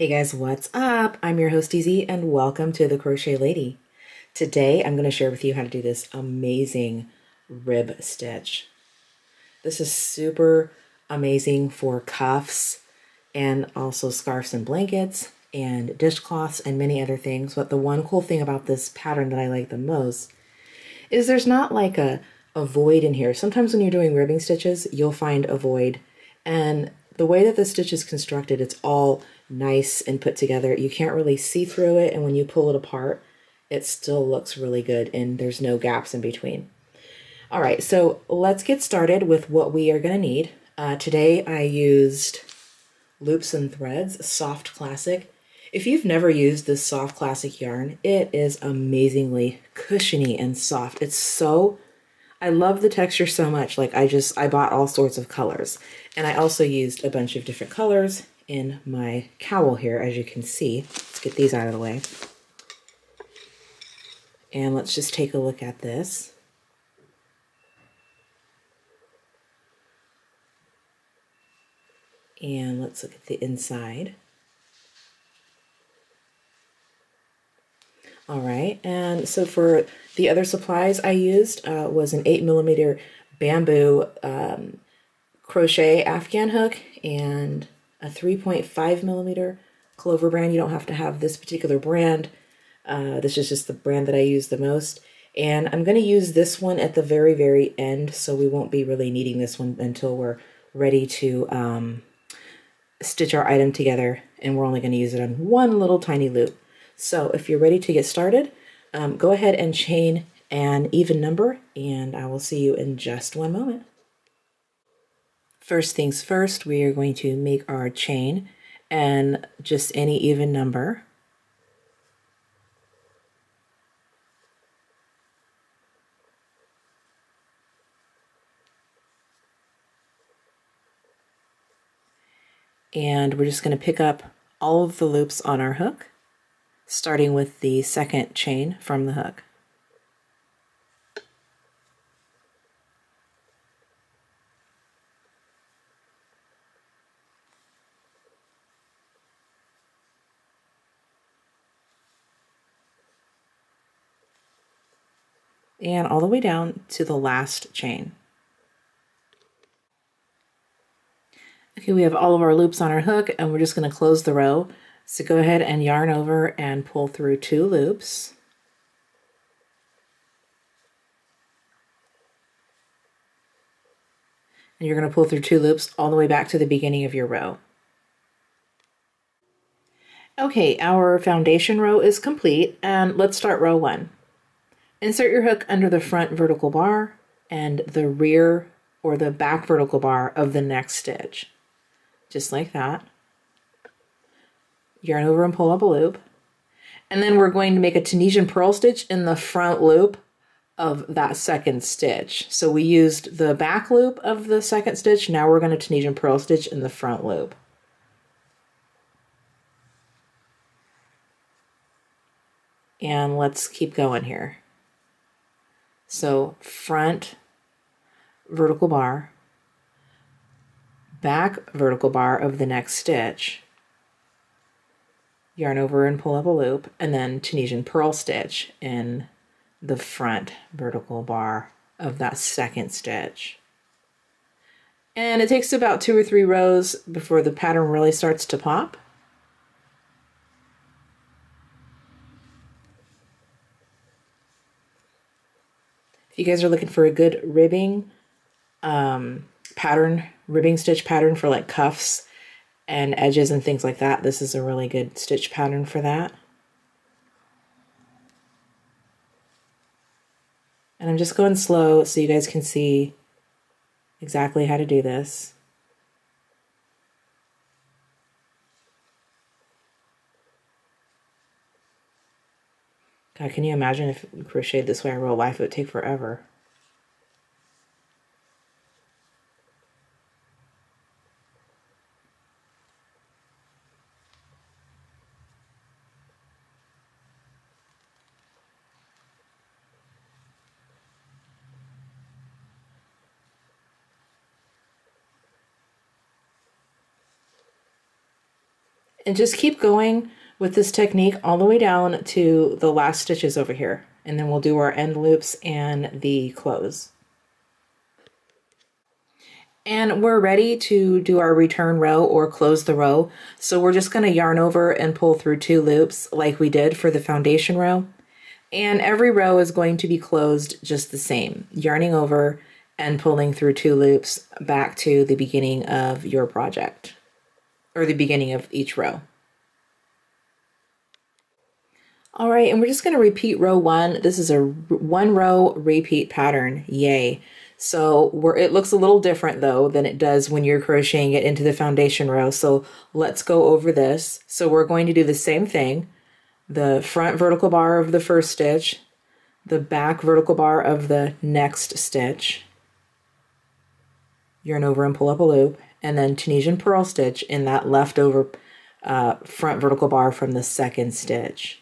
Hey guys, what's up? I'm your host DZ and welcome to the Crochet Lady. Today I'm going to share with you how to do this amazing rib stitch. This is super amazing for cuffs and also scarves and blankets and dishcloths and many other things. But the one cool thing about this pattern that I like the most is there's not like a void in here. Sometimes when you're doing ribbing stitches, you'll find a void, and the way that the stitch is constructed, it's all nice and put together. You can't really see through it, and when you pull it apart, it still looks really good and there's no gaps in between. All right, so let's get started with what we are going to need. Today I used Loops and Threads Soft Classic. If you've never used this Soft Classic yarn, it is amazingly cushiony and soft. I love the texture so much. Like I bought all sorts of colors, and I also used a bunch of different colors in my cowl here, as you can see. Let's get these out of the way. And let's just take a look at this. And let's look at the inside. All right, and so for the other supplies I used was an 8mm bamboo crochet Afghan hook and a 3.5mm clover brand. You don't have to have this particular brand. This is just the brand that I use the most. And I'm going to use this one at the very, very end, so we won't be really needing this one until we're ready to stitch our item together, and we're only going to use it on one little tiny loop. So if you're ready to get started, go ahead and chain an even number, and I will see you in just one moment. First things first, we are going to make our chain and just any even number. And we're just going to pick up all of the loops on our hook, starting with the second chain from the hook. And all the way down to the last chain. Okay, we have all of our loops on our hook, and we're just going to close the row. So go ahead and yarn over and pull through 2 loops. And you're going to pull through 2 loops all the way back to the beginning of your row. Okay, our foundation row is complete, and let's start row 1. Insert your hook under the front vertical bar and the rear or the back vertical bar of the next stitch. Just like that. Yarn over and pull up a loop. And then we're going to make a Tunisian purl stitch in the front loop of that second stitch. So we used the back loop of the second stitch. Now we're going to Tunisian purl stitch in the front loop. And let's keep going here. So front vertical bar, back vertical bar of the next stitch, yarn over and pull up a loop, and then Tunisian purl stitch in the front vertical bar of that second stitch. And it takes about 2 or 3 rows before the pattern really starts to pop. If you guys are looking for a good ribbing ribbing stitch pattern for like cuffs and edges and things like that, this is a really good stitch pattern for that. And I'm just going slow so you guys can see exactly how to do this. God, can you imagine if we crocheted this way in real life? It would take forever. And just keep going with this technique all the way down to the last stitches over here. And then we'll do our end loops and the close. And we're ready to do our return row or close the row. So we're just going to yarn over and pull through 2 loops like we did for the foundation row. And every row is going to be closed just the same, yarning over and pulling through 2 loops back to the beginning of your project, or the beginning of each row. All right, and we're just going to repeat row 1. This is a 1 row repeat pattern. Yay. So it looks a little different though than it does when you're crocheting it into the foundation row. So let's go over this. So we're going to do the same thing. The front vertical bar of the first stitch, the back vertical bar of the next stitch, yarn over and pull up a loop, and then Tunisian purl stitch in that leftover front vertical bar from the second stitch.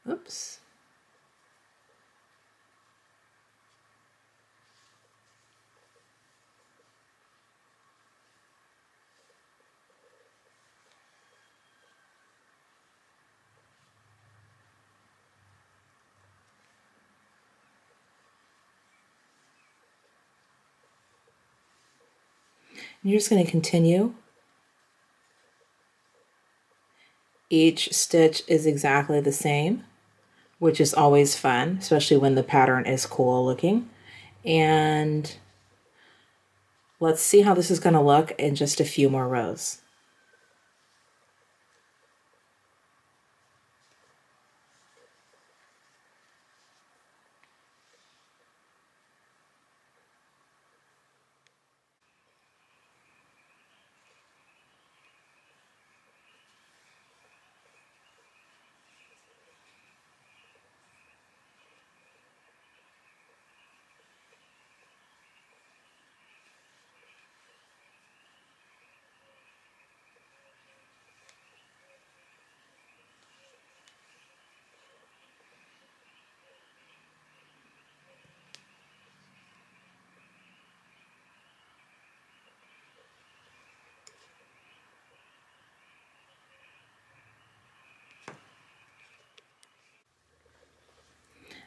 Oops. You're just going to continue. Each stitch is exactly the same, which is always fun, especially when the pattern is cool looking. And let's see how this is going to look in just a few more rows.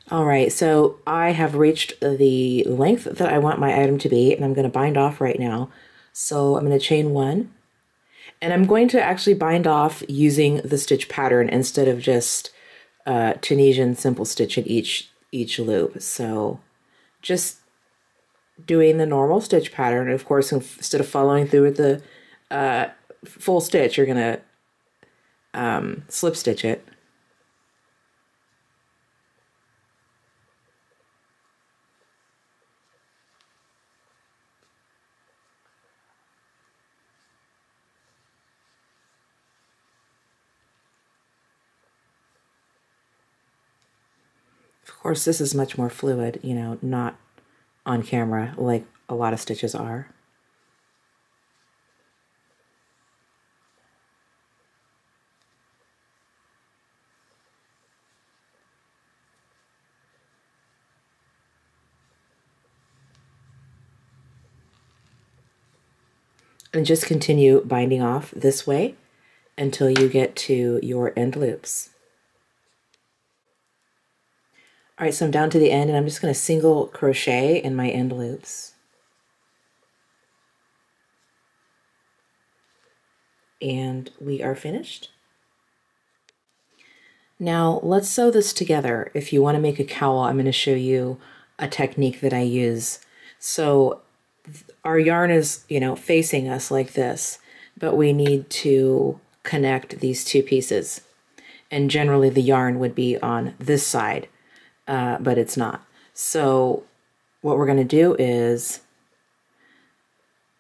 All right, so I have reached the length that I want my item to be, and I'm going to bind off right now. So I'm going to chain 1, and I'm going to actually bind off using the stitch pattern instead of just Tunisian simple stitch in each loop. So just doing the normal stitch pattern. Of course, instead of following through with the full stitch, you're going to slip stitch it. Of course, this is much more fluid, you know, not on camera like a lot of stitches are. And just continue binding off this way until you get to your end loops. All right, so I'm down to the end, and I'm just going to single crochet in my end loops. And we are finished. Now let's sew this together. If you want to make a cowl, I'm going to show you a technique that I use. So our yarn is, you know, facing us like this, but we need to connect these 2 pieces. And generally the yarn would be on this side. But it's not. So what we're going to do is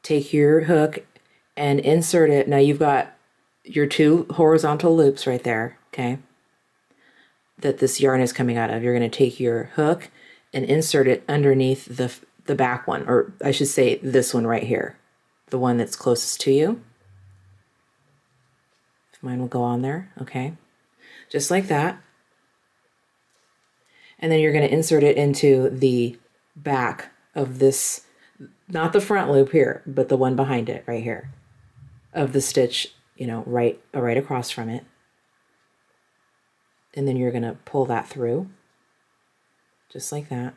take your hook and insert it. Now you've got your 2 horizontal loops right there, okay, that this yarn is coming out of. You're going to take your hook and insert it underneath the back one, or I should say this one right here, the one that's closest to you. Mine will go on there, okay? Just like that. And then you're going to insert it into the back of this, not the front loop here, but the one behind it right here, of the stitch, you know, right across from it. And then you're going to pull that through, just like that.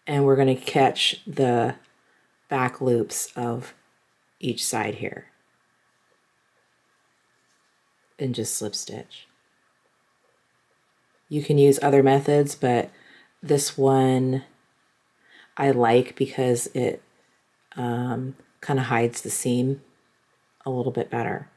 And we're going to catch the back loops of each side here. And just slip stitch. You can use other methods, but this one I like because it kind of hides the seam a little bit better.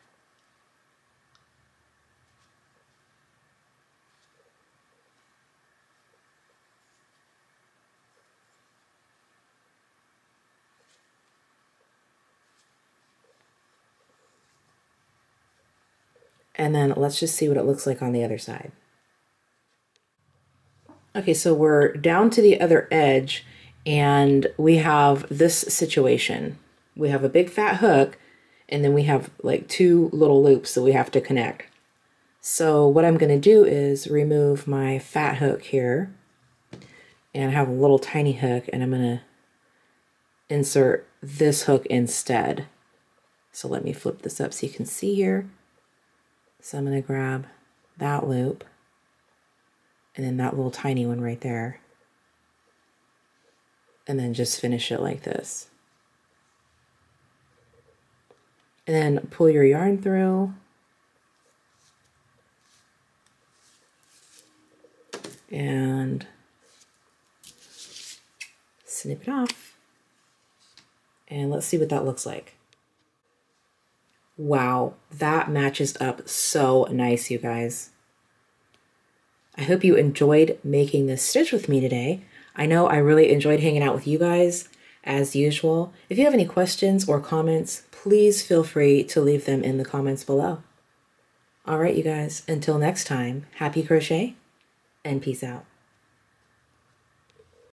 And then let's just see what it looks like on the other side. Okay, so we're down to the other edge and we have this situation. We have a big fat hook and then we have like two little loops that we have to connect. So what I'm going to do is remove my fat hook here and have a little tiny hook, and I'm going to insert this hook instead. So let me flip this up so you can see here. So I'm going to grab that loop and then that little tiny one right there, and then just finish it like this. And then pull your yarn through and snip it off. And let's see what that looks like. Wow, that matches up so nice, you guys. I hope you enjoyed making this stitch with me today. I know I really enjoyed hanging out with you guys, as usual. If you have any questions or comments, please feel free to leave them in the comments below. All right, you guys, until next time, happy crochet and peace out.